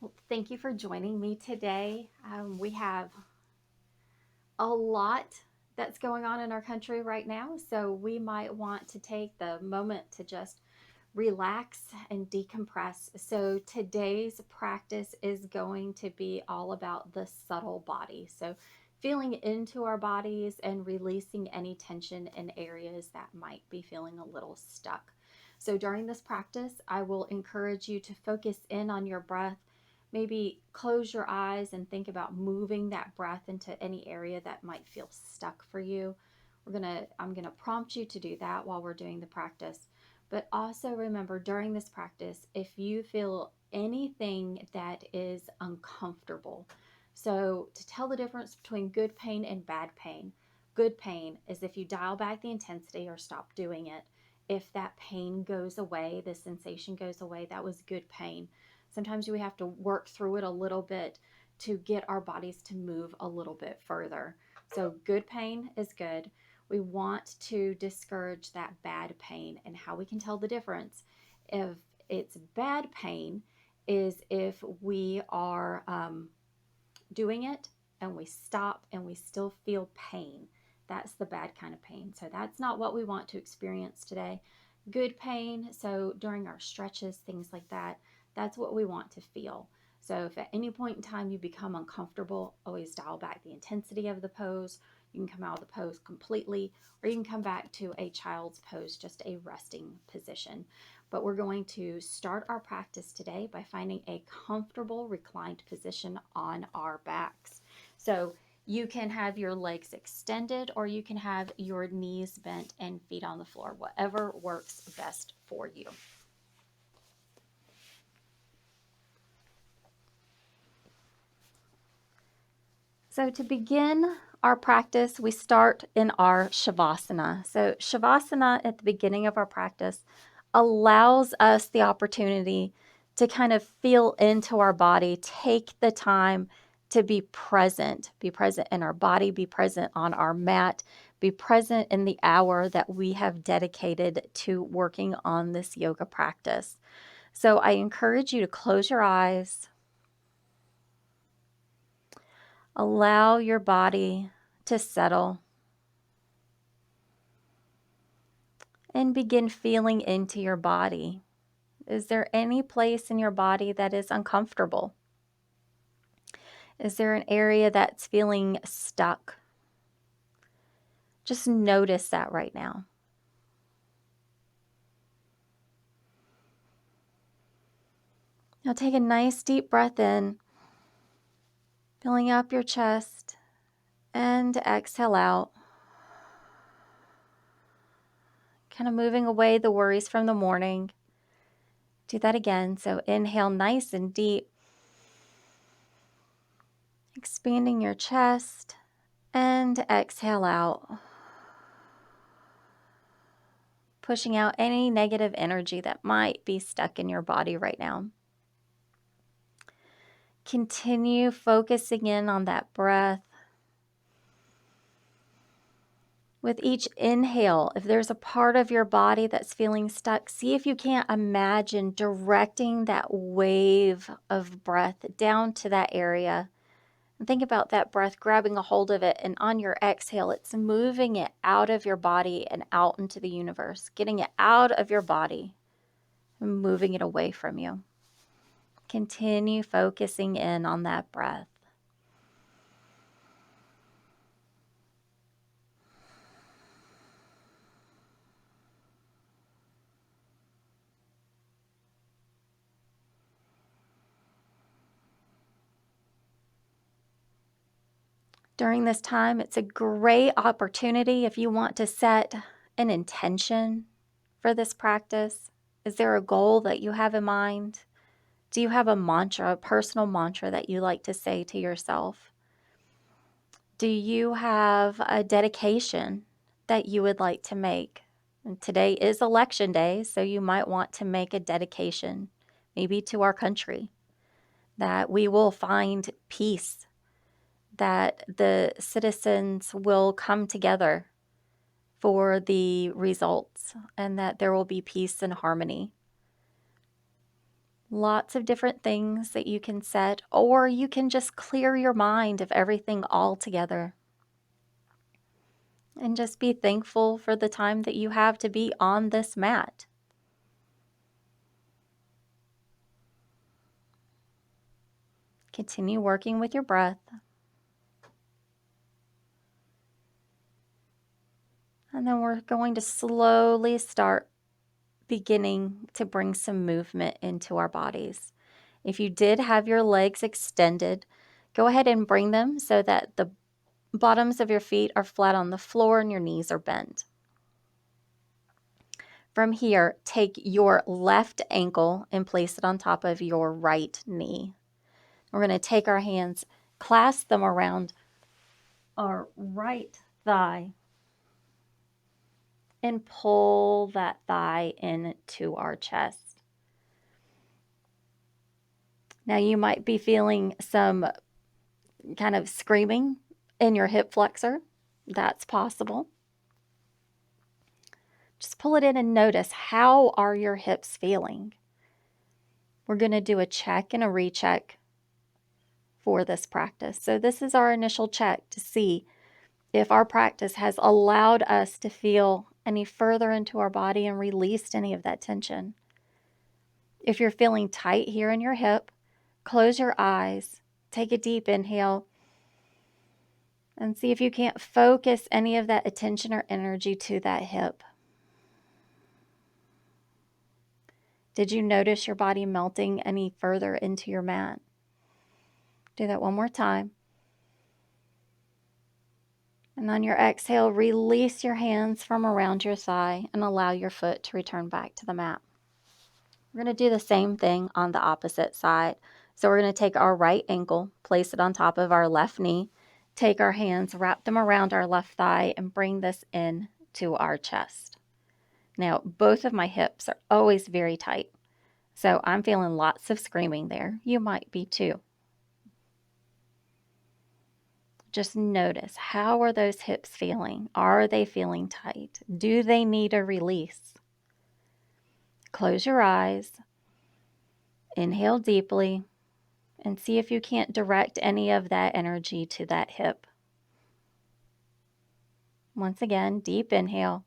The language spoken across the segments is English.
Well, thank you for joining me today. We have a lot that's going on in our country right now, so we might want to take the moment to just relax and decompress. So, today's practice is going to be all about the subtle body. So, feeling into our bodies and releasing any tension in areas that might be feeling a little stuck. So, during this practice, I will encourage you to focus in on your breath. Maybe close your eyes and think about moving that breath into any area that might feel stuck for you. I'm gonna prompt you to do that while we're doing the practice. But also remember during this practice, if you feel anything that is uncomfortable, so to tell the difference between good pain and bad pain, good pain is if you dial back the intensity or stop doing it. If that pain goes away, the sensation goes away, that was good pain. Sometimes we have to work through it a little bit to get our bodies to move a little bit further. So, good pain is good. We want to discourage that bad pain, and how we can tell the difference if it's bad pain is if we are doing it and we stop and we still feel pain. That's the bad kind of pain. So that's not what we want to experience today. Good pain, so during our stretches, things like that, that's what we want to feel. So if at any point in time you become uncomfortable, always dial back the intensity of the pose. You can come out of the pose completely, or you can come back to a child's pose, just a resting position. But we're going to start our practice today by finding a comfortable reclined position on our backs. So you can have your legs extended, or you can have your knees bent and feet on the floor, whatever works best for you. So to begin our practice, we start in our Shavasana. So Shavasana at the beginning of our practice allows us the opportunity to kind of feel into our body, take the time to be present in our body, be present on our mat, be present in the hour that we have dedicated to working on this yoga practice. So I encourage you to close your eyes. Allow your body to settle and begin feeling into your body. Is there any place in your body that is uncomfortable? Is there an area that's feeling stuck? Just notice that right now. Now take a nice deep breath in, filling up your chest, and exhale out. Kind of moving away the worries from the morning. Do that again. So inhale nice and deep, expanding your chest, and exhale out, pushing out any negative energy that might be stuck in your body right now. Continue focusing in on that breath. With each inhale, if there's a part of your body that's feeling stuck, see if you can't imagine directing that wave of breath down to that area. And think about that breath grabbing a hold of it, and on your exhale, it's moving it out of your body and out into the universe, getting it out of your body and moving it away from you. Continue focusing in on that breath. During this time, it's a great opportunity if you want to set an intention for this practice. Is there a goal that you have in mind? Do you have a mantra, a personal mantra that you like to say to yourself? Do you have a dedication that you would like to make? And today is election day, so you might want to make a dedication, maybe to our country, that we will find peace, that the citizens will come together for the results, and that there will be peace and harmony. Lots of different things that you can set, or you can just clear your mind of everything altogether and just be thankful for the time that you have to be on this mat. Continue working with your breath. And then we're going to slowly start beginning to bring some movement into our bodies. If you did have your legs extended, go ahead and bring them so that the bottoms of your feet are flat on the floor and your knees are bent. From here, take your left ankle and place it on top of your right knee. We're going to take our hands, clasp them around our right thigh, and pull that thigh into our chest. Now you might be feeling some kind of screaming in your hip flexor. That's possible. Just pull it in and notice, how are your hips feeling? We're going to do a check and a recheck for this practice. So this is our initial check to see if our practice has allowed us to feel any further into our body and released any of that tension. If you're feeling tight here in your hip, close your eyes, take a deep inhale, and see if you can't focus any of that attention or energy to that hip. Did you notice your body melting any further into your mat? Do that one more time. And on your exhale, release your hands from around your thigh and allow your foot to return back to the mat. We're going to do the same thing on the opposite side. So we're going to take our right ankle, place it on top of our left knee, take our hands, wrap them around our left thigh, and bring this in to our chest. Now, both of my hips are always very tight, so I'm feeling lots of screaming there. You might be too. Just notice, how are those hips feeling? Are they feeling tight? Do they need a release? Close your eyes, inhale deeply, and see if you can't direct any of that energy to that hip. Once again, deep inhale.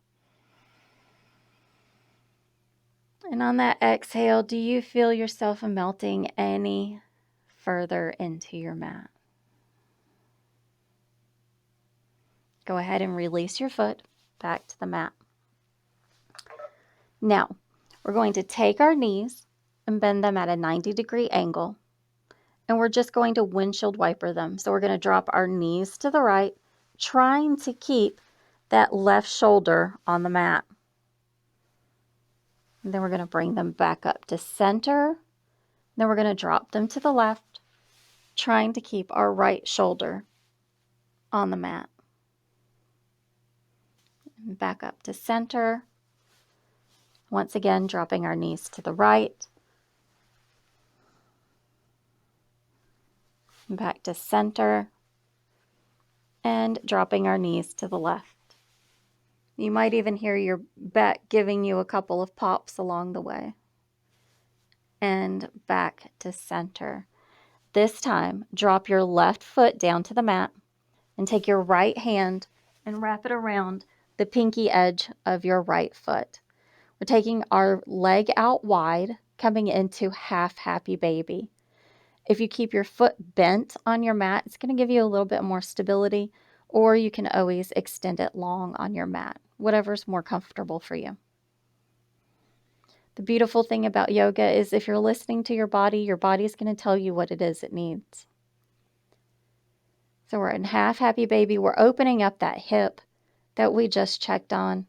And on that exhale, do you feel yourself melting any further into your mat? Go ahead and release your foot back to the mat. Now, we're going to take our knees and bend them at a 90-degree angle, and we're just going to windshield wiper them. So we're going to drop our knees to the right, trying to keep that left shoulder on the mat. And then we're going to bring them back up to center. Then we're going to drop them to the left, trying to keep our right shoulder on the mat. And back up to center. Once again, dropping our knees to the right. Back to center. And dropping our knees to the left. You might even hear your back giving you a couple of pops along the way. And back to center. This time, drop your left foot down to the mat and take your right hand and wrap it around the pinky edge of your right foot. We're taking our leg out wide, coming into half happy baby. If you keep your foot bent on your mat, it's going to give you a little bit more stability, or you can always extend it long on your mat, whatever's more comfortable for you. The beautiful thing about yoga is if you're listening to your body's going to tell you what it is it needs. So we're in half happy baby. We're opening up that hip that we just checked on.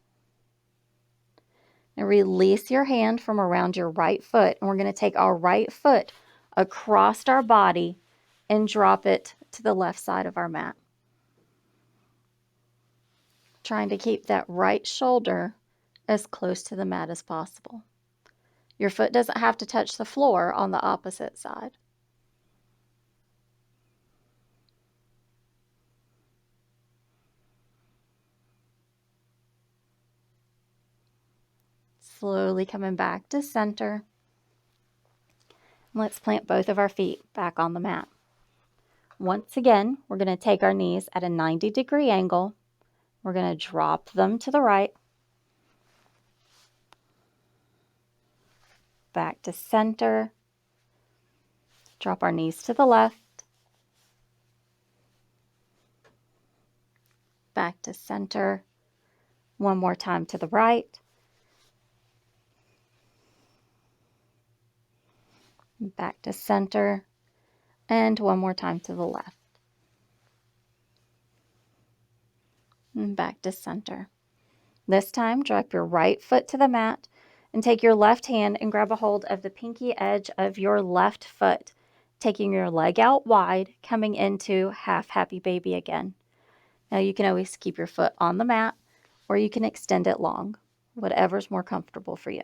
And release your hand from around your right foot. And we're going to take our right foot across our body and drop it to the left side of our mat. Trying to keep that right shoulder as close to the mat as possible. Your foot doesn't have to touch the floor on the opposite side. Slowly coming back to center. Let's plant both of our feet back on the mat. Once again, we're going to take our knees at a 90-degree angle. We're going to drop them to the right, back to center, drop our knees to the left, back to center, one more time to the right, back to center, and one more time to the left, and back to center. This time, drop your right foot to the mat and take your left hand and grab a hold of the pinky edge of your left foot, taking your leg out wide, coming into half happy baby again. Now you can always keep your foot on the mat or you can extend it long, whatever's more comfortable for you.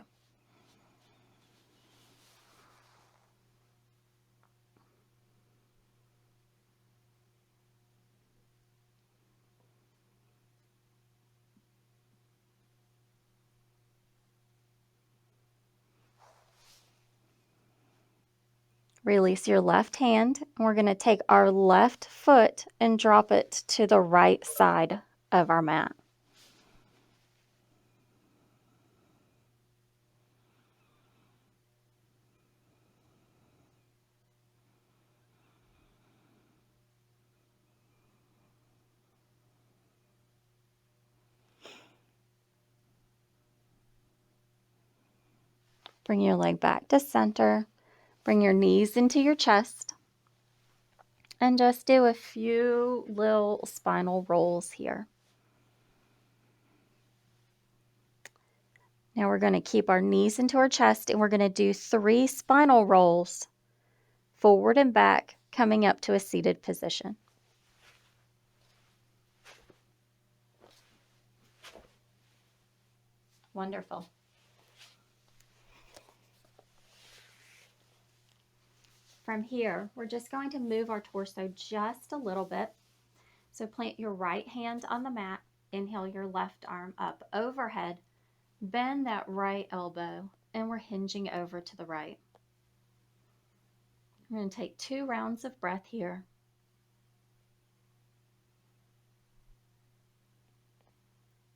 Release your left hand, and we're going to take our left foot and drop it to the right side of our mat. Bring your leg back to center. Bring your knees into your chest. And just do a few little spinal rolls here. Now we're going to keep our knees into our chest and we're going to do 3 spinal rolls, forward and back, coming up to a seated position. Wonderful. From here, we're just going to move our torso just a little bit. So plant your right hand on the mat, inhale your left arm up overhead, bend that right elbow, and we're hinging over to the right. We're going to take 2 rounds of breath here.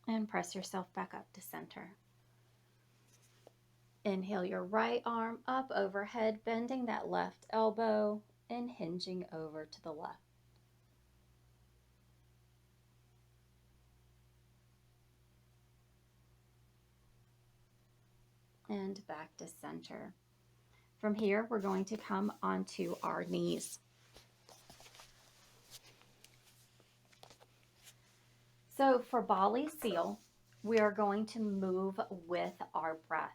And press yourself back up to center. Inhale your right arm up overhead, bending that left elbow and hinging over to the left. And back to center. From here, we're going to come onto our knees. So for Bali Seal, we are going to move with our breath.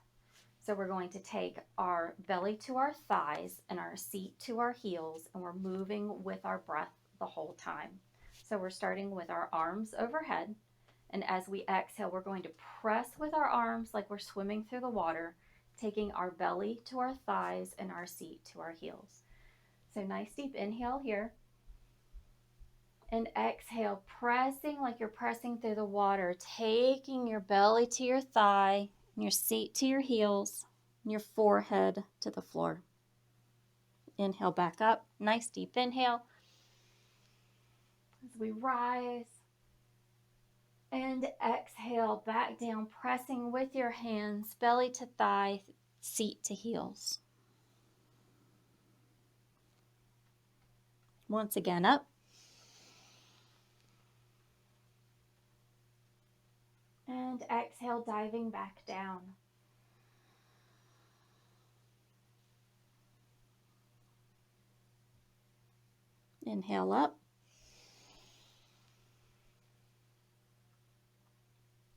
So we're going to take our belly to our thighs and our seat to our heels, and we're moving with our breath the whole time. So we're starting with our arms overhead, and as we exhale, we're going to press with our arms like we're swimming through the water, taking our belly to our thighs and our seat to our heels. So nice deep inhale here. And exhale, pressing like you're pressing through the water, taking your belly to your thigh, your seat to your heels, and your forehead to the floor. Inhale back up, nice deep inhale. As we rise, and exhale back down, pressing with your hands, belly to thigh, seat to heels. Once again, up. And exhale, diving back down. Inhale up.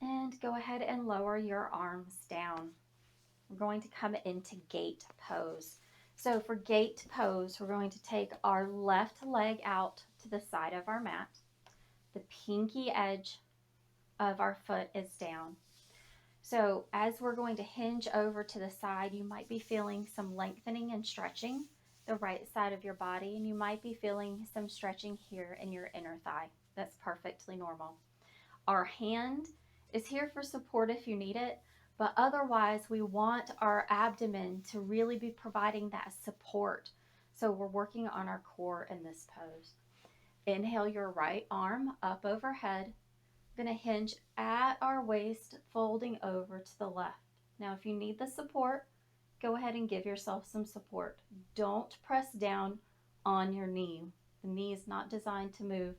And go ahead and lower your arms down. We're going to come into gate pose. So for gate pose, we're going to take our left leg out to the side of our mat. The pinky edge of our foot is down. So as we're going to hinge over to the side, you might be feeling some lengthening and stretching the right side of your body, and you might be feeling some stretching here in your inner thigh. That's perfectly normal. Our hand is here for support if you need it, But otherwise, we want our abdomen to really be providing that support. So we're working on our core in this pose. Inhale your right arm up overhead. Going to hinge at our waist, folding over to the left. Now, if you need the support, go ahead and give yourself some support. Don't press down on your knee. The knee is not designed to move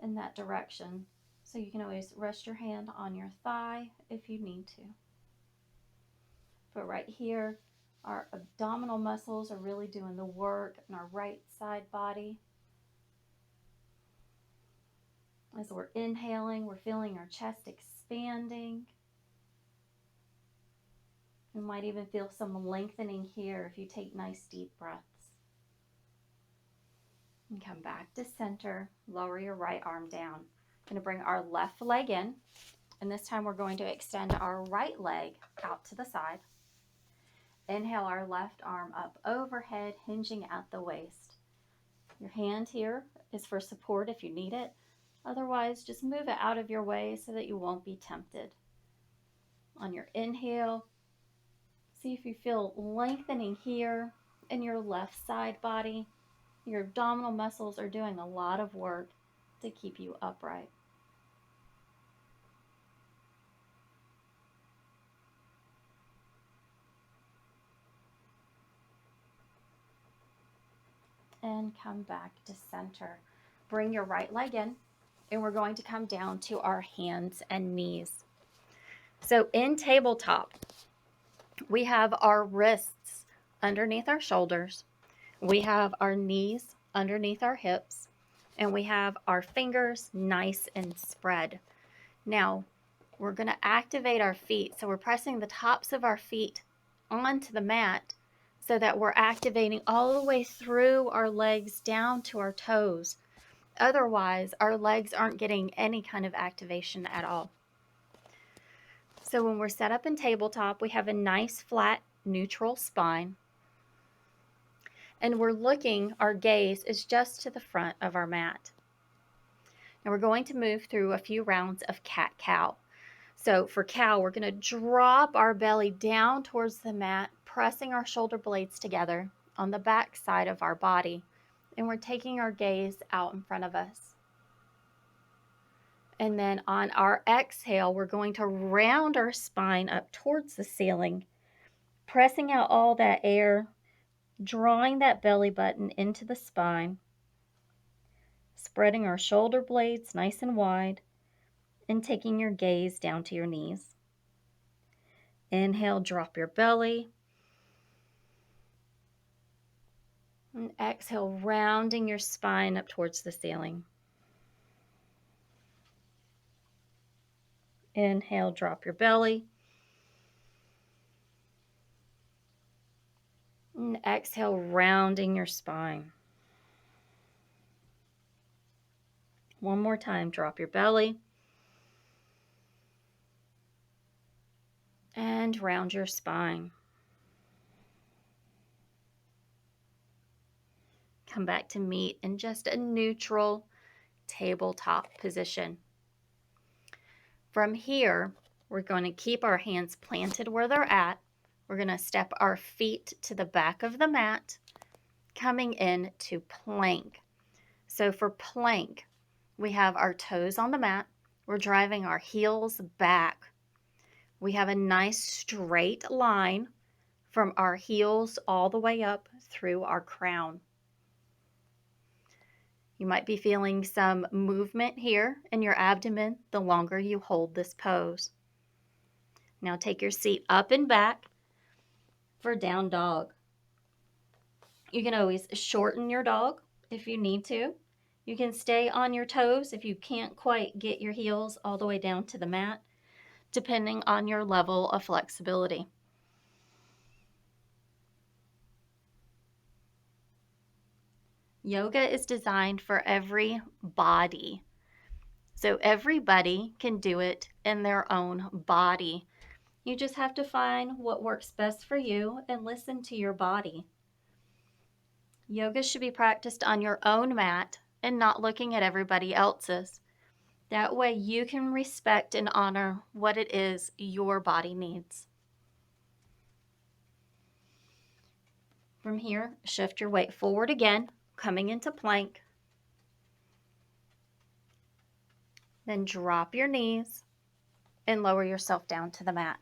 in that direction. So you can always rest your hand on your thigh if you need to. But right here, our abdominal muscles are really doing the work in our right side body. As we're inhaling, we're feeling our chest expanding. You might even feel some lengthening here if you take nice deep breaths. And come back to center. Lower your right arm down. Going to bring our left leg in. And this time we're going to extend our right leg out to the side. Inhale our left arm up overhead, hinging at the waist. Your hand here is for support if you need it. Otherwise, just move it out of your way so that you won't be tempted. On your inhale, see if you feel lengthening here in your left side body. Your abdominal muscles are doing a lot of work to keep you upright. And come back to center. Bring your right leg in, and we're going to come down to our hands and knees. So in tabletop, we have our wrists underneath our shoulders. We have our knees underneath our hips, and we have our fingers nice and spread. Now, we're going to activate our feet. So we're pressing the tops of our feet onto the mat so that we're activating all the way through our legs down to our toes. Otherwise, our legs aren't getting any kind of activation at all. So when we're set up in tabletop, we have a nice flat neutral spine. And we're looking, our gaze is just to the front of our mat. Now we're going to move through a few rounds of cat-cow. So for cow, we're going to drop our belly down towards the mat, pressing our shoulder blades together on the back side of our body. And we're taking our gaze out in front of us. And then on our exhale, we're going to round our spine up towards the ceiling, pressing out all that air, drawing that belly button into the spine, spreading our shoulder blades nice and wide, and taking your gaze down to your knees. Inhale, drop your belly. And exhale, rounding your spine up towards the ceiling. Inhale, drop your belly. And exhale, rounding your spine. One more time, drop your belly. And round your spine. Come back to meet in just a neutral tabletop position. From here, we're going to keep our hands planted where they're at. We're going to step our feet to the back of the mat, coming in to plank. So for plank, we have our toes on the mat. We're driving our heels back. We have a nice straight line from our heels all the way up through our crown. You might be feeling some movement here in your abdomen the longer you hold this pose. Now take your seat up and back for down dog. You can always shorten your dog if you need to. You can stay on your toes if you can't quite get your heels all the way down to the mat, depending on your level of flexibility. Yoga is designed for every body. So everybody can do it in their own body. You just have to find what works best for you and listen to your body. Yoga should be practiced on your own mat and not looking at everybody else's. That way you can respect and honor what it is your body needs. From here, shift your weight forward again, coming into plank. Then drop your knees and lower yourself down to the mat.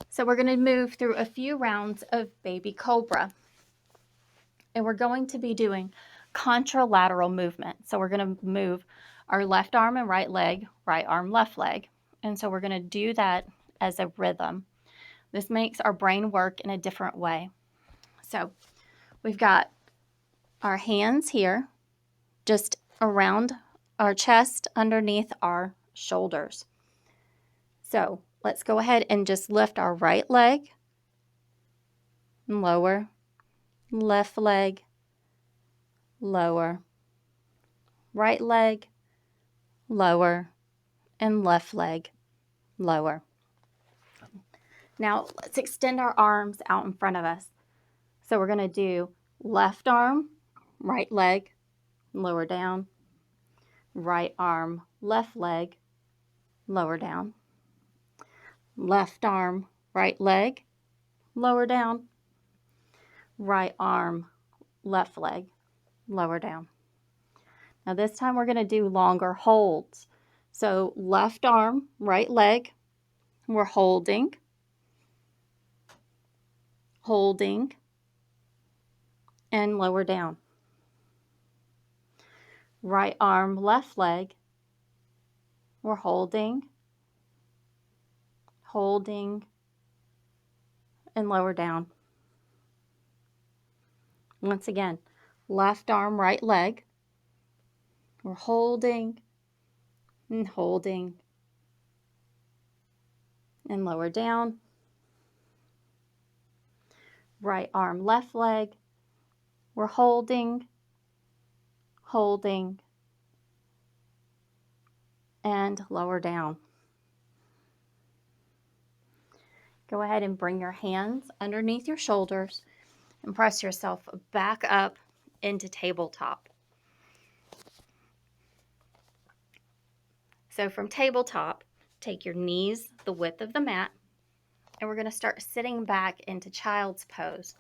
So we're going to move through a few rounds of baby cobra. And we're going to be doing contralateral movement. So we're going to move our left arm and right leg, right arm, left leg. And so we're going to do that as a rhythm. This makes our brain work in a different way. So we've got our hands here, just around our chest, underneath our shoulders. So let's go ahead and just lift our right leg, lower, left leg, lower, right leg, lower, and left leg, lower. Now let's extend our arms out in front of us. So we're going to do left arm, right leg, lower down, right arm, left leg, lower down, left arm, right leg, lower down, right arm, left leg, lower down. Now this time we're going to do longer holds. So left arm, right leg, we're holding, and lower down. Right arm, left leg, we're holding, and lower down. Once again, left arm, right leg, we're holding, and lower down. Right arm, left leg, we're holding, and lower down. Go ahead and bring your hands underneath your shoulders and press yourself back up into tabletop. So from tabletop, take your knees the width of the mat, and we're going to start sitting back into child's pose.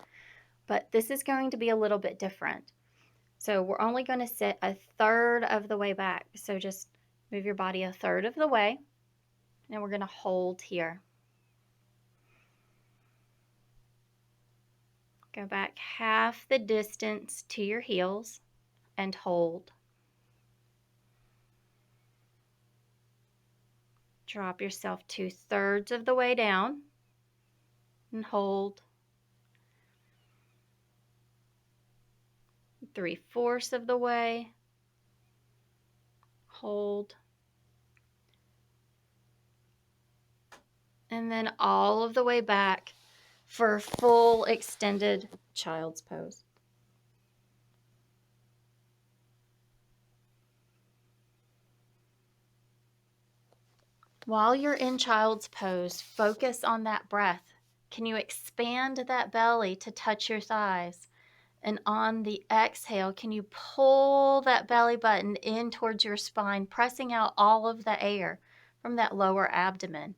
But this is going to be a little bit different. So we're only going to sit a third of the way back. So just move your body a third of the way, and we're going to hold here. Go back half the distance to your heels and hold. Drop yourself 2/3 of the way down and hold. 3/4 of the way, hold. And then all of the way back for full extended child's pose. While you're in child's pose, focus on that breath. Can you expand that belly to touch your thighs? And on the exhale, can you pull that belly button in towards your spine, pressing out all of the air from that lower abdomen?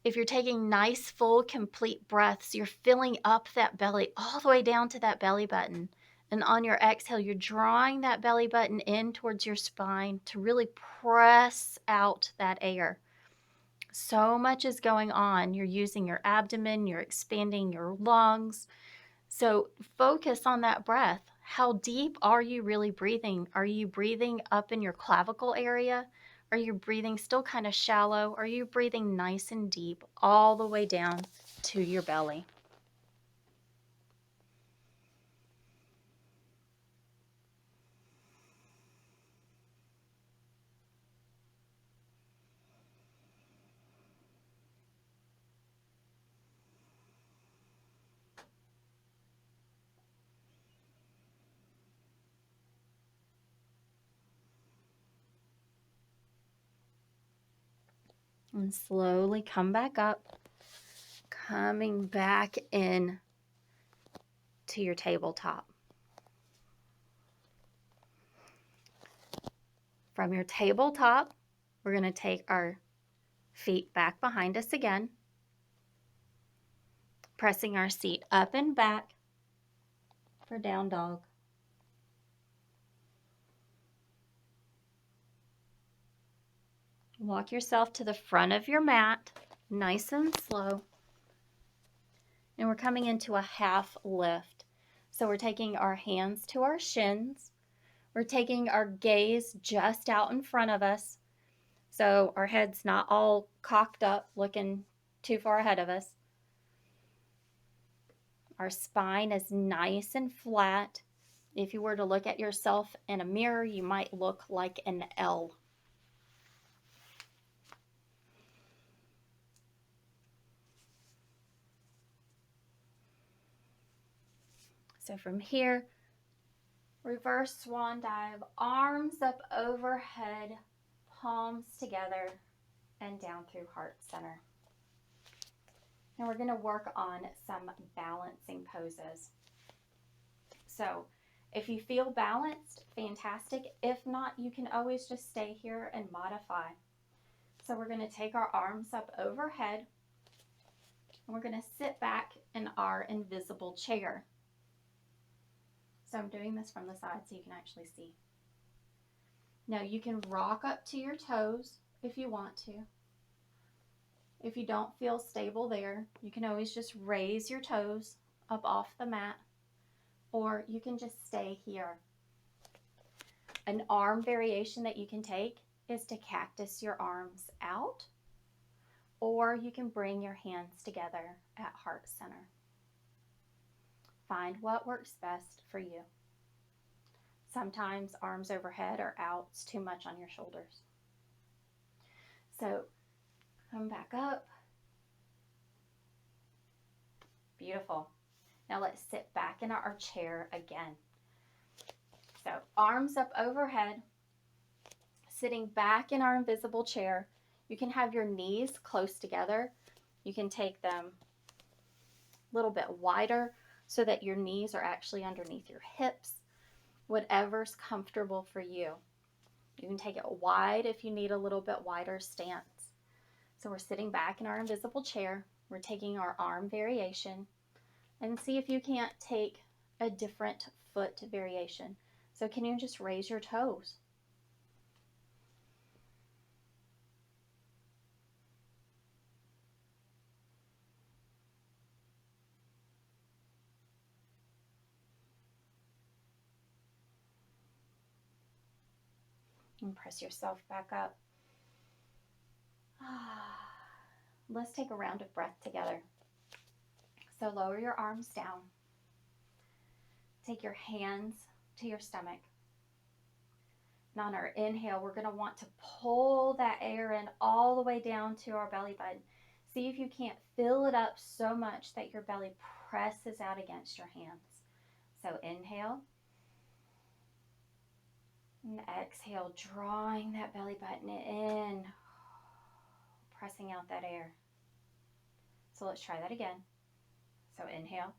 If you're taking nice, full, complete breaths, you're filling up that belly all the way down to that belly button. And on your exhale, you're drawing that belly button in towards your spine to really press out that air. So much is going on. You're using your abdomen, you're expanding your lungs. So focus on that breath. How deep are you really breathing? Are you breathing up in your clavicle area? Are you breathing still kind of shallow? Are you breathing nice and deep all the way down to your belly? And slowly come back up, coming back in to your tabletop. From your tabletop, we're going to take our feet back behind us again, pressing our seat up and back for down dog. Walk yourself to the front of your mat, nice and slow. And we're coming into a half lift. So we're taking our hands to our shins. We're taking our gaze just out in front of us, so our head's not all cocked up, looking too far ahead of us. Our spine is nice and flat. If you were to look at yourself in a mirror, you might look like an L. So from here, reverse swan dive, arms up overhead, palms together, and down through heart center. Now we're going to work on some balancing poses. So if you feel balanced, fantastic. If not, you can always just stay here and modify. So we're going to take our arms up overhead, and we're going to sit back in our invisible chair. So I'm doing this from the side so you can actually see. Now you can rock up to your toes if you want to. If you don't feel stable there, you can always just raise your toes up off the mat, or you can just stay here. An arm variation that you can take is to cactus your arms out, or you can bring your hands together at heart center. Find what works best for you. Sometimes arms overhead or out is too much on your shoulders. So come back up. Beautiful. Now let's sit back in our chair again. So arms up overhead, sitting back in our invisible chair. You can have your knees close together. You can take them a little bit wider so that your knees are actually underneath your hips. Whatever's comfortable for you. You can take it wide if you need a little bit wider stance. So we're sitting back in our invisible chair. We're taking our arm variation, and see if you can't take a different foot variation. So can you just raise your toes? And press yourself back up. Let's take a round of breath together. So lower your arms down. Take your hands to your stomach. And on our inhale, we're going to want to pull that air in all the way down to our belly button. See if you can't fill it up so much that your belly presses out against your hands. So inhale. And exhale, drawing that belly button in, pressing out that air. So let's try that again. So inhale.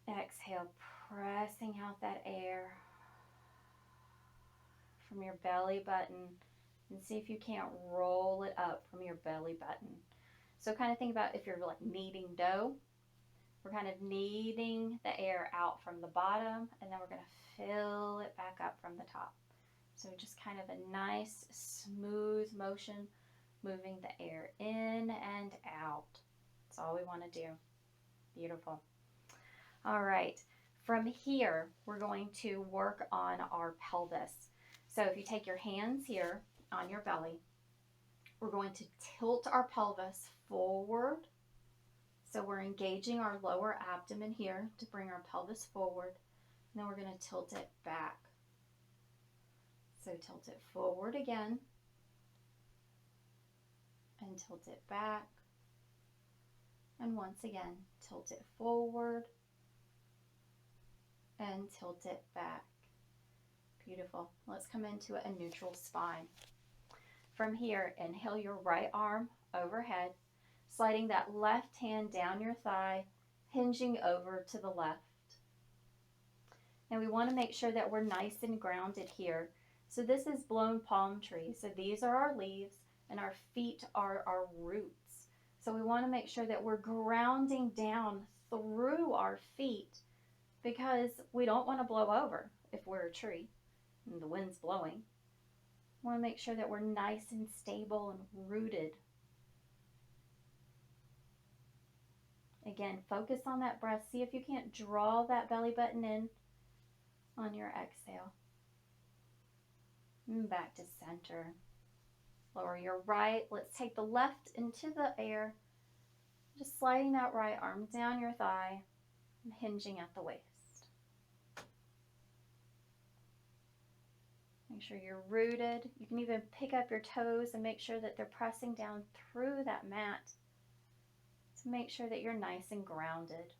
Exhale, pressing out that air from your belly button, and see if you can't roll it up from your belly button. So kind of think about if you're like kneading dough. We're kind of kneading the air out from the bottom, and then we're going to fill it back up from the top. So just kind of a nice smooth motion, moving the air in and out. That's all we want to do. Beautiful. All right, from here, we're going to work on our pelvis. So if you take your hands here on your belly, we're going to tilt our pelvis forward. So we're engaging our lower abdomen here to bring our pelvis forward. And then we're going to tilt it back. So tilt it forward again. And tilt it back. And once again, tilt it forward. And tilt it back. Beautiful. Let's come into a neutral spine. From here, inhale your right arm overhead, sliding that left hand down your thigh, hinging over to the left. And we want to make sure that we're nice and grounded here. So this is blown palm tree. So these are our leaves and our feet are our roots. So we want to make sure that we're grounding down through our feet because we don't want to blow over if we're a tree and the wind's blowing. We want to make sure that we're nice and stable and rooted. Again, focus on that breath. See if you can't draw that belly button in on your exhale. And back to center. Lower your right. Let's take the left into the air. Just sliding that right arm down your thigh and hinging at the waist. Make sure you're rooted. You can even pick up your toes and make sure that they're pressing down through that mat to make sure that you're nice and grounded.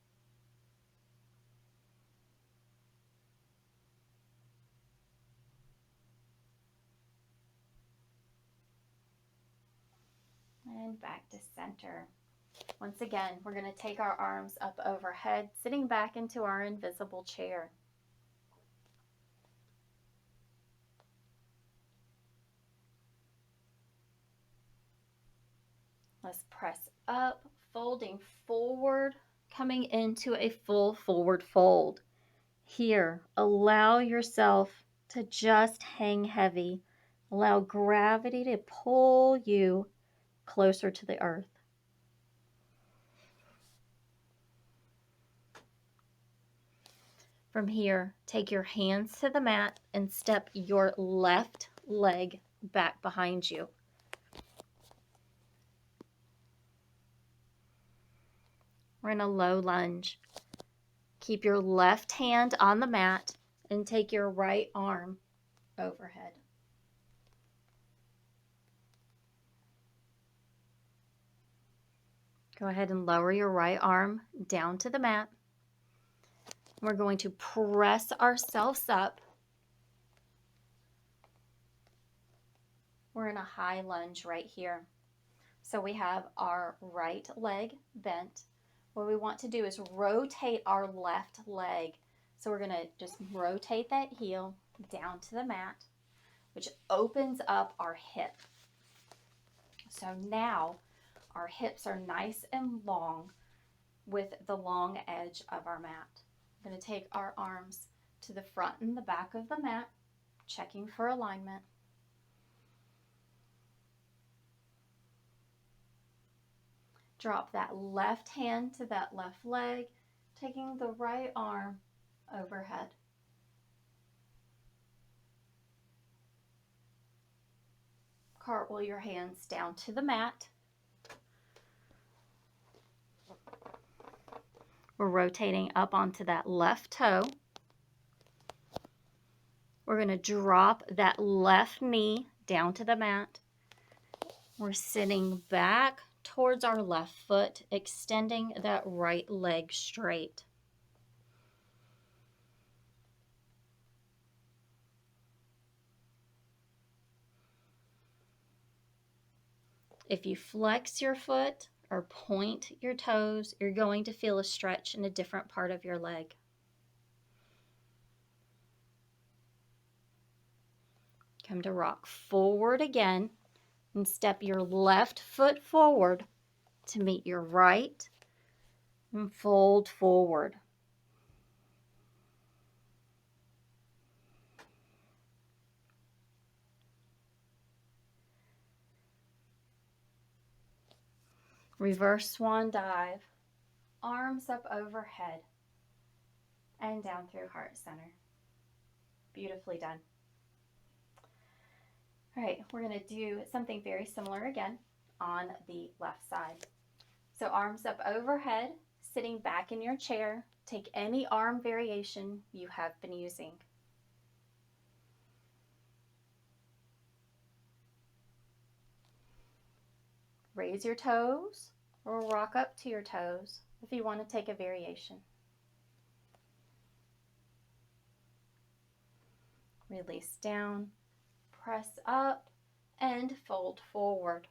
And back to center. Once again, we're going to take our arms up overhead, sitting back into our invisible chair. Let's press up, folding forward, coming into a full forward fold. Here, allow yourself to just hang heavy. Allow gravity to pull you closer to the earth. From here, take your hands to the mat and step your left leg back behind you. We're in a low lunge. Keep your left hand on the mat and take your right arm overhead. Go ahead and lower your right arm down to the mat. We're going to press ourselves up. We're in a high lunge right here. So we have our right leg bent. What we want to do is rotate our left leg. So we're going to just rotate that heel down to the mat, which opens up our hip. So now our hips are nice and long with the long edge of our mat. We're going to take our arms to the front and the back of the mat, checking for alignment. Drop that left hand to that left leg, taking the right arm overhead. Cartwheel your hands down to the mat. We're rotating up onto that left toe. We're going to drop that left knee down to the mat. We're sitting back towards our left foot, extending that right leg straight. If you flex your foot or point your toes, you're going to feel a stretch in a different part of your leg. Come to rock forward again and step your left foot forward to meet your right and fold forward. Reverse swan dive, arms up overhead and down through heart center. Beautifully done. All right, we're going to do something very similar again on the left side. So arms up overhead, sitting back in your chair. Take any arm variation you have been using. Raise your toes or rock up to your toes if you want to take a variation. Release down, press up, and fold forward.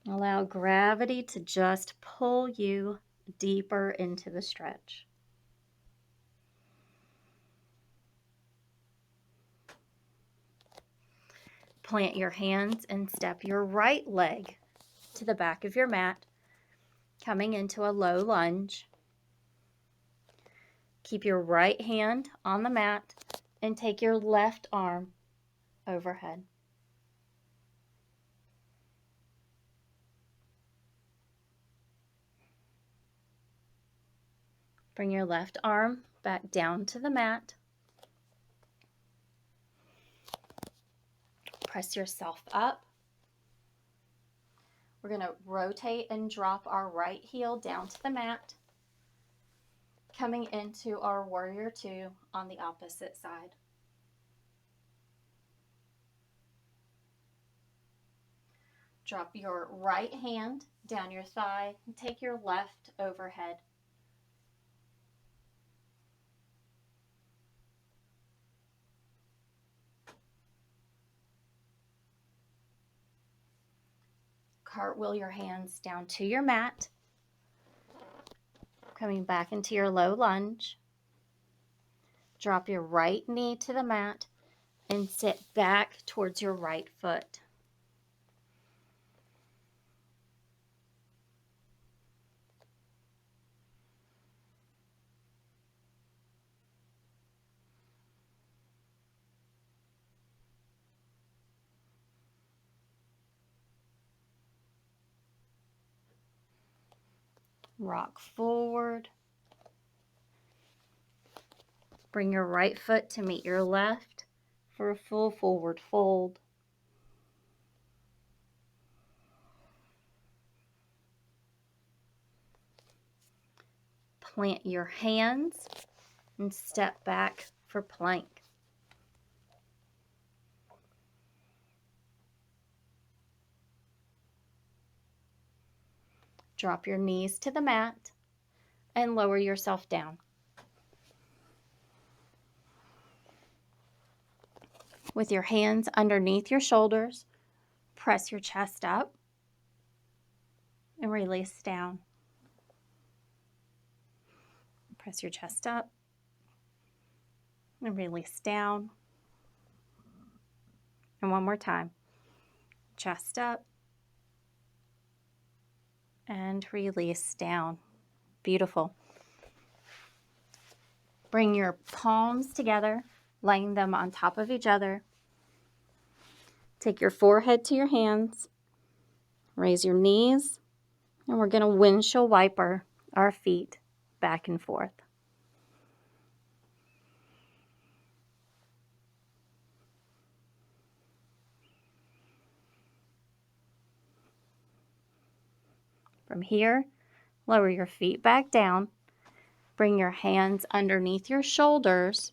Allow gravity to just pull you deeper into the stretch. Plant your hands and step your right leg to the back of your mat, coming into a low lunge. Keep your right hand on the mat and take your left arm overhead. Bring your left arm back down to the mat. Press yourself up. We're going to rotate and drop our right heel down to the mat, coming into our warrior two on the opposite side. Drop your right hand down your thigh and take your left overhead. Cartwheel your hands down to your mat, coming back into your low lunge. Drop your right knee to the mat and sit back towards your right foot. Rock forward. Bring your right foot to meet your left for a full forward fold. Plant your hands and step back for plank. Drop your knees to the mat and lower yourself down. With your hands underneath your shoulders, press your chest up and release down. Press your chest up and release down. And one more time. Chest up and release down. Beautiful. Bring your palms together, laying them on top of each other. Take your forehead to your hands. Raise your knees. And we're going to windshield wiper our feet back and forth. From here, lower your feet back down. Bring your hands underneath your shoulders.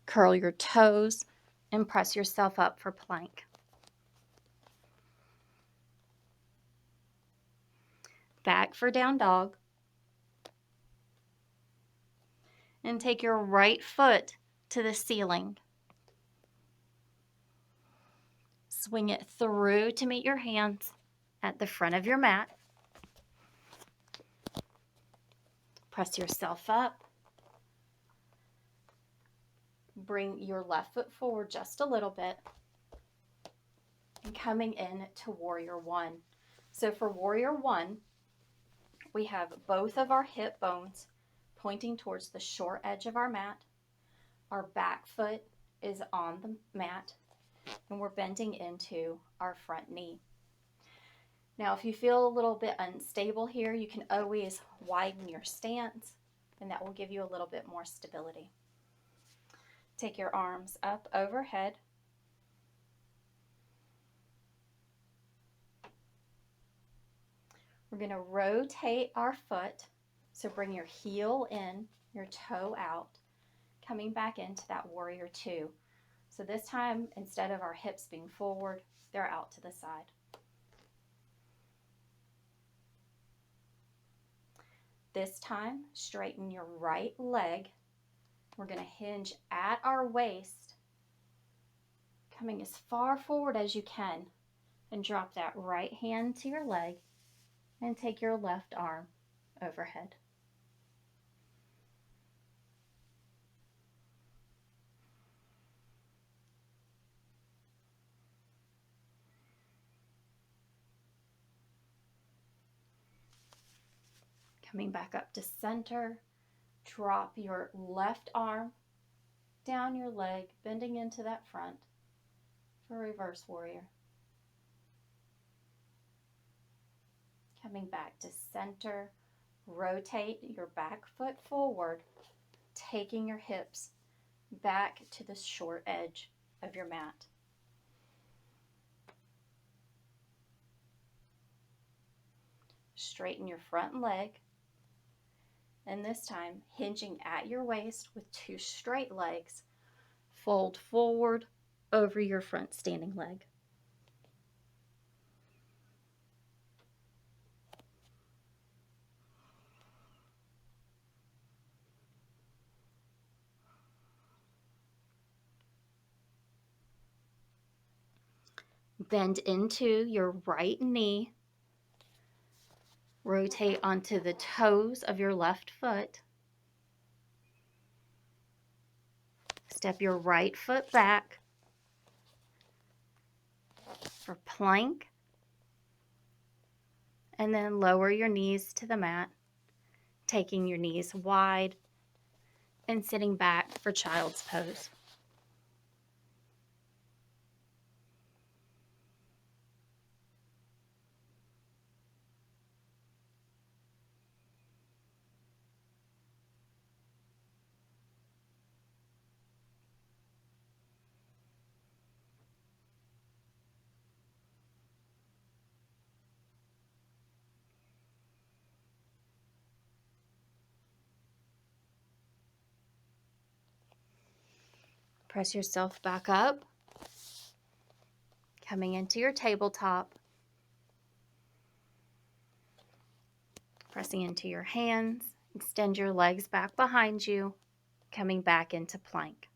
Curl your toes and press yourself up for plank. Back for down dog. And take your right foot to the ceiling. Swing it through to meet your hands at the front of your mat. Press yourself up. Bring your left foot forward just a little bit. And coming in to warrior one. So for warrior one, we have both of our hip bones pointing towards the short edge of our mat. Our back foot is on the mat, and we're bending into our front knee. Now, if you feel a little bit unstable here, you can always widen your stance, and that will give you a little bit more stability. Take your arms up overhead. We're going to rotate our foot. So bring your heel in, your toe out, coming back into that warrior two. So this time, instead of our hips being forward, they're out to the side. This time, straighten your right leg. We're going to hinge at our waist, coming as far forward as you can, and drop that right hand to your leg and take your left arm overhead. Coming back up to center, drop your left arm down your leg, bending into that front for reverse warrior. Coming back to center, rotate your back foot forward, taking your hips back to the short edge of your mat. Straighten your front leg, and this time hinging at your waist with two straight legs, fold forward over your front standing leg. Bend into your right knee. Rotate onto the toes of your left foot. Step your right foot back for plank. And then lower your knees to the mat, taking your knees wide and sitting back for child's pose. Press yourself back up, coming into your tabletop. Pressing into your hands, extend your legs back behind you, coming back into plank.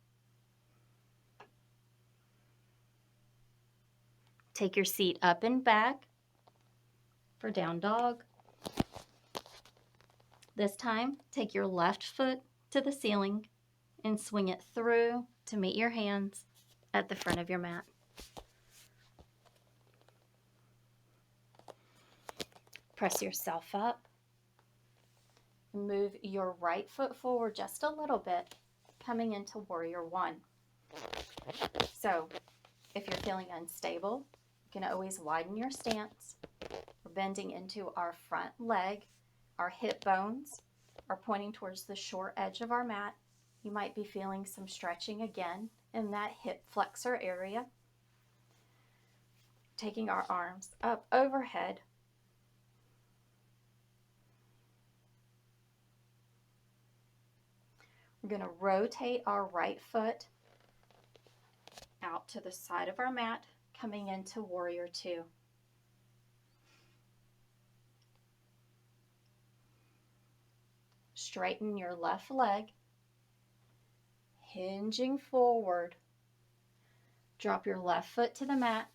Take your seat up and back for down dog. This time, take your left foot to the ceiling and swing it through to meet your hands at the front of your mat. Press yourself up. Move your right foot forward just a little bit, coming into warrior one. So if you're feeling unstable, you can always widen your stance. We're bending into our front leg. Our hip bones are pointing towards the short edge of our mat. You might be feeling some stretching again in that hip flexor area. Taking our arms up overhead. We're going to rotate our right foot out to the side of our mat, coming into warrior two. Straighten your left leg, hinging forward. Drop your left foot to the mat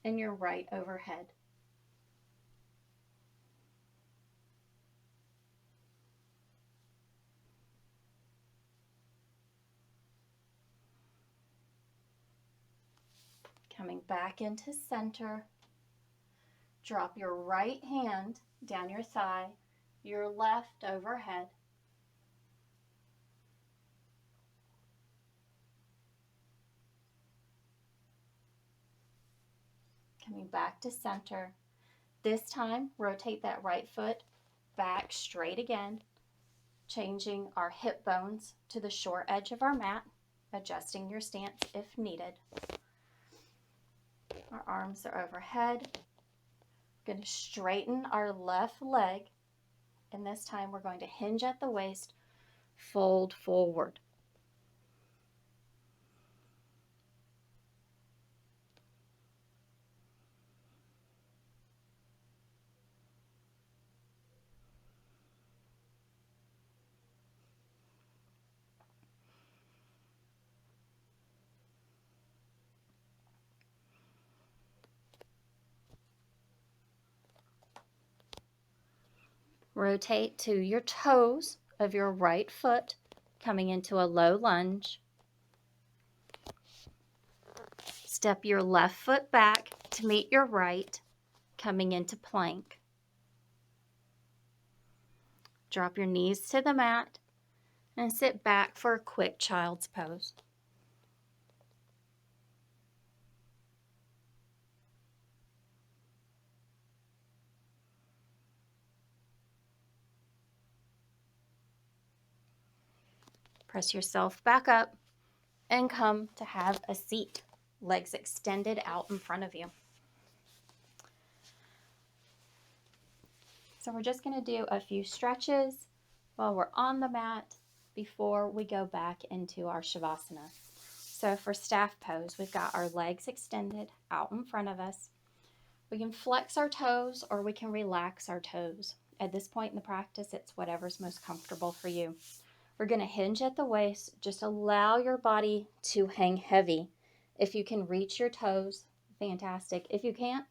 and your right overhead. Coming back into center. Drop your right hand down your thigh, your left overhead. Coming back to center. This time, rotate that right foot back straight again, changing our hip bones to the short edge of our mat, adjusting your stance if needed. Our arms are overhead. We're going to straighten our left leg, and this time we're going to hinge at the waist, fold forward. Rotate to your toes of your right foot, coming into a low lunge. Step your left foot back to meet your right, coming into plank. Drop your knees to the mat and sit back for a quick child's pose. Press yourself back up and come to have a seat, legs extended out in front of you. So we're just going to do a few stretches while we're on the mat before we go back into our Shavasana. So for staff pose, we've got our legs extended out in front of us. We can flex our toes or we can relax our toes. At this point in the practice, it's whatever's most comfortable for you. We're going to hinge at the waist. Just allow your body to hang heavy. If you can reach your toes, fantastic. If you can't,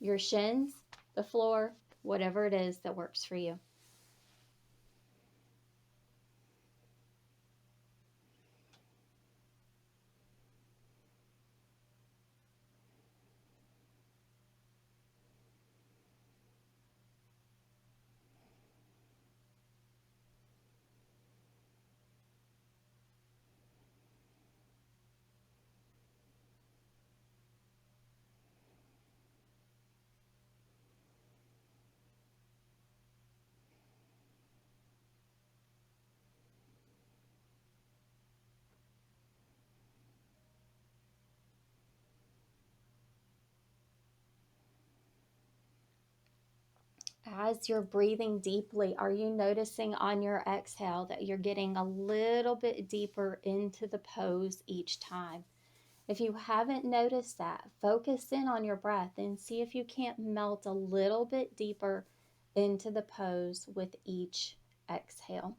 your shins, the floor, whatever it is that works for you. As you're breathing deeply, are you noticing on your exhale that you're getting a little bit deeper into the pose each time? If you haven't noticed that, focus in on your breath and see if you can't melt a little bit deeper into the pose with each exhale.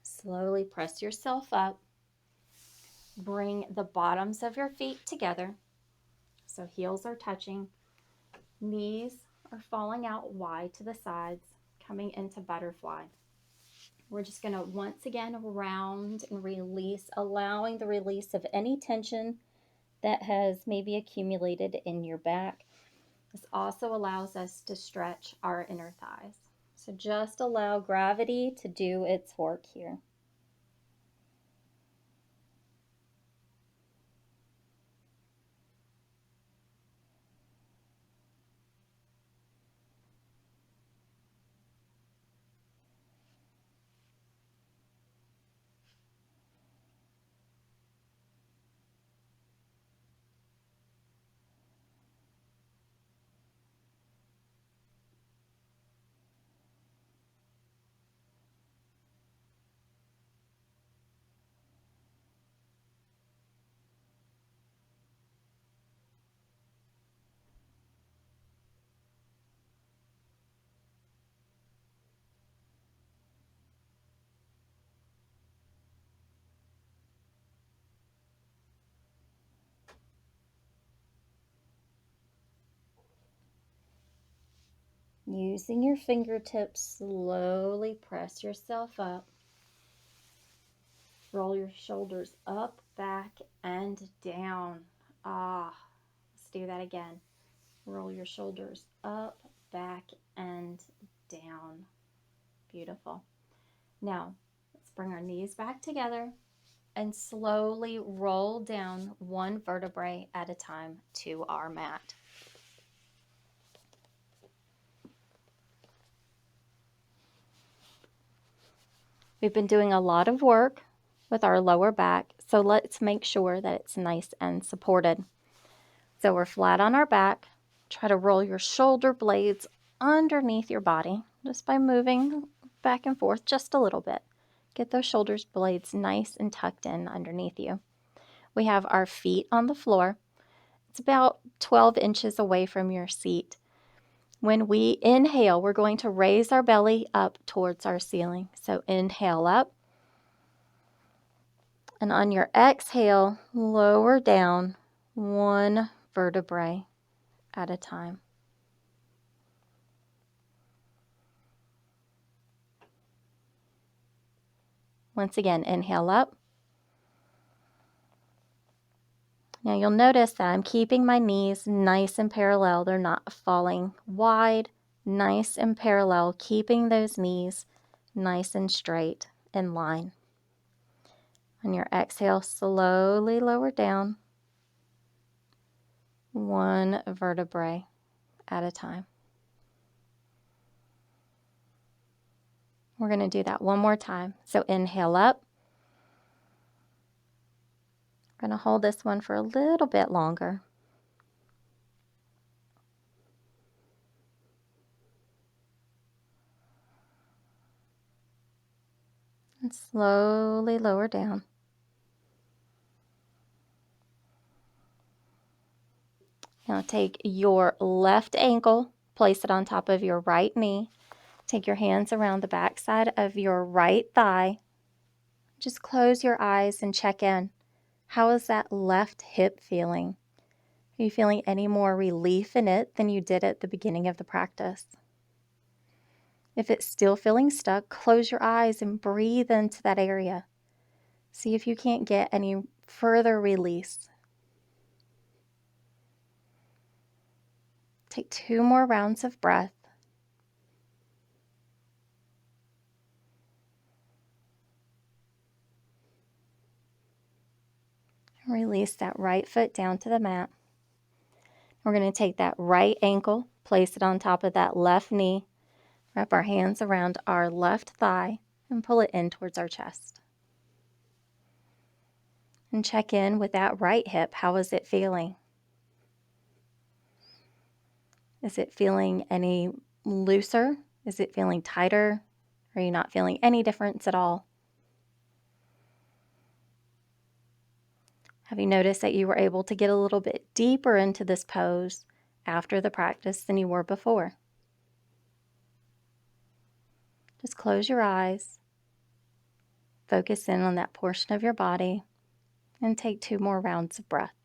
Slowly press yourself up. Bring the bottoms of your feet together. So heels are touching. Knees are falling out wide to the sides, coming into butterfly. We're just going to once again round and release, allowing the release of any tension that has maybe accumulated in your back. This also allows us to stretch our inner thighs. So just allow gravity to do its work here. Using your fingertips, slowly press yourself up. Roll your shoulders up, back, and down. Let's do that again. Roll your shoulders up, back, and down. Beautiful. Now, let's bring our knees back together and slowly roll down one vertebrae at a time to our mat. We've been doing a lot of work with our lower back, so let's make sure that it's nice and supported. So we're flat on our back. Try to roll your shoulder blades underneath your body just by moving back and forth just a little bit. Get those shoulder blades nice and tucked in underneath you. We have our feet on the floor. It's about 12 inches away from your seat. When we inhale, we're going to raise our belly up towards our ceiling. So inhale up. And on your exhale, lower down one vertebrae at a time. Once again, inhale up. Now you'll notice that I'm keeping my knees nice and parallel. They're not falling wide, nice and parallel, keeping those knees nice and straight in line. On your exhale, slowly lower down one vertebrae at a time. We're going to do that one more time. So inhale up. We're going to hold this one for a little bit longer. And slowly lower down. Now take your left ankle, place it on top of your right knee. Take your hands around the back side of your right thigh. Just close your eyes and check in. How is that left hip feeling? Are you feeling any more relief in it than you did at the beginning of the practice? If it's still feeling stuck, close your eyes and breathe into that area. See if you can't get any further release. Take 2 more rounds of breath. Release that right foot down to the mat. We're going to take that right ankle, place it on top of that left knee, wrap our hands around our left thigh, and pull it in towards our chest. And check in with that right hip. How is it feeling? Is it feeling any looser? Is it feeling tighter? Are you not feeling any difference at all? Have you noticed that you were able to get a little bit deeper into this pose after the practice than you were before? Just close your eyes, focus in on that portion of your body, and take 2 more rounds of breath.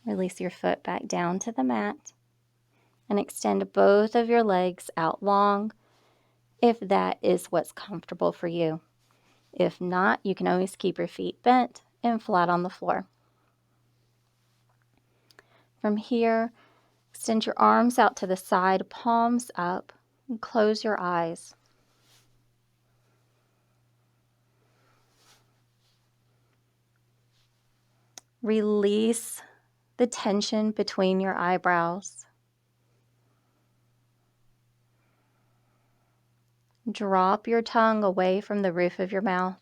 Release your foot back down to the mat and extend both of your legs out long if that is what's comfortable for you. If not, you can always keep your feet bent and flat on the floor. From here, extend your arms out to the side, palms up, and close your eyes. Release the tension between your eyebrows. Drop your tongue away from the roof of your mouth.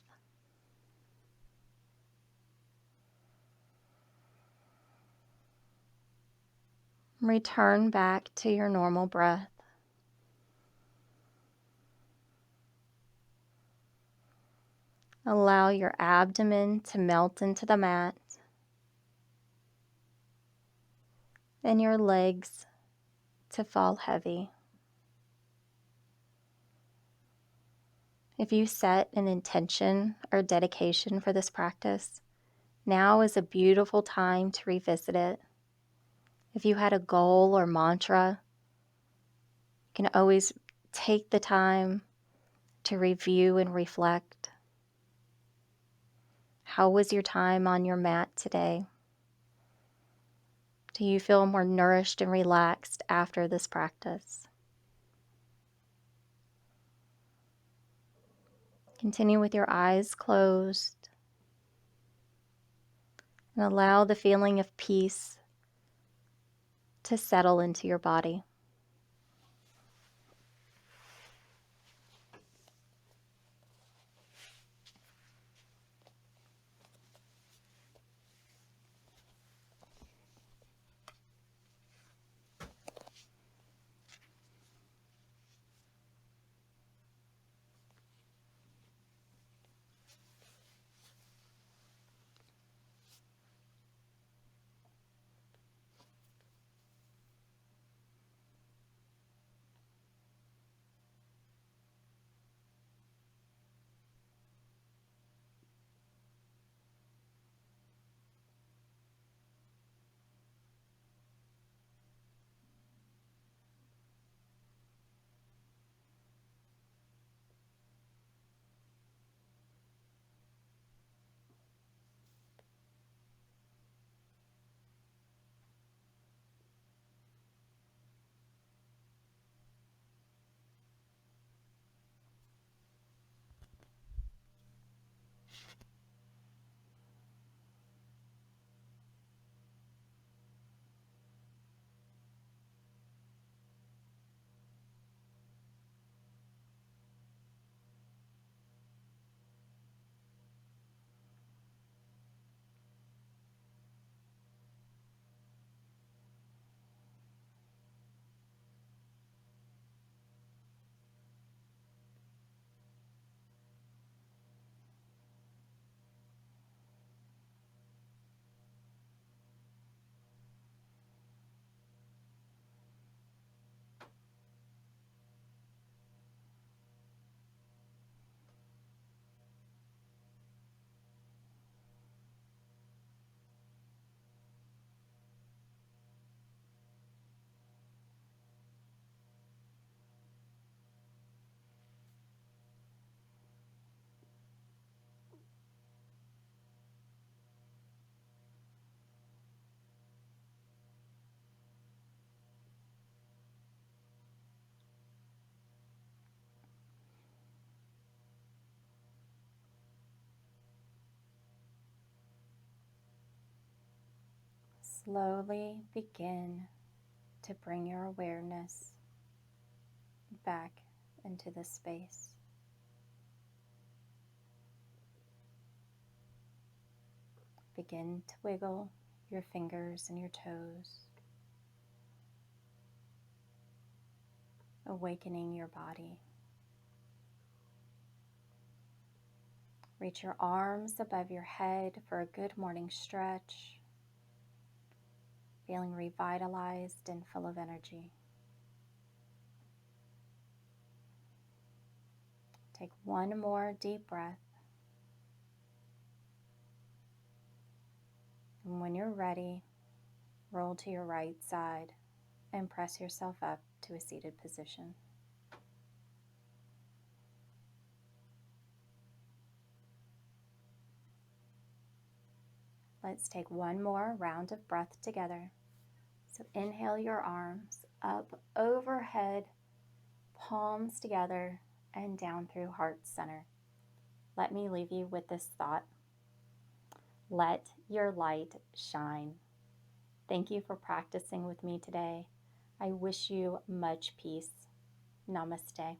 Return back to your normal breath. Allow your abdomen to melt into the mat and your legs to fall heavy. If you set an intention or dedication for this practice, now is a beautiful time to revisit it. If you had a goal or mantra, you can always take the time to review and reflect. How was your time on your mat today? Do you feel more nourished and relaxed after this practice? Continue with your eyes closed and allow the feeling of peace to settle into your body. slowly begin to bring your awareness back into the space. Begin to wiggle your fingers and your toes, awakening your body. Reach your arms above your head for a good morning stretch, feeling revitalized and full of energy. Take one more deep breath. And when you're ready, roll to your right side and press yourself up to a seated position. Let's take one more round of breath together. So inhale your arms up overhead, palms together, and down through heart center. Let me leave you with this thought. Let your light shine. Thank you for practicing with me today. I wish you much peace. Namaste.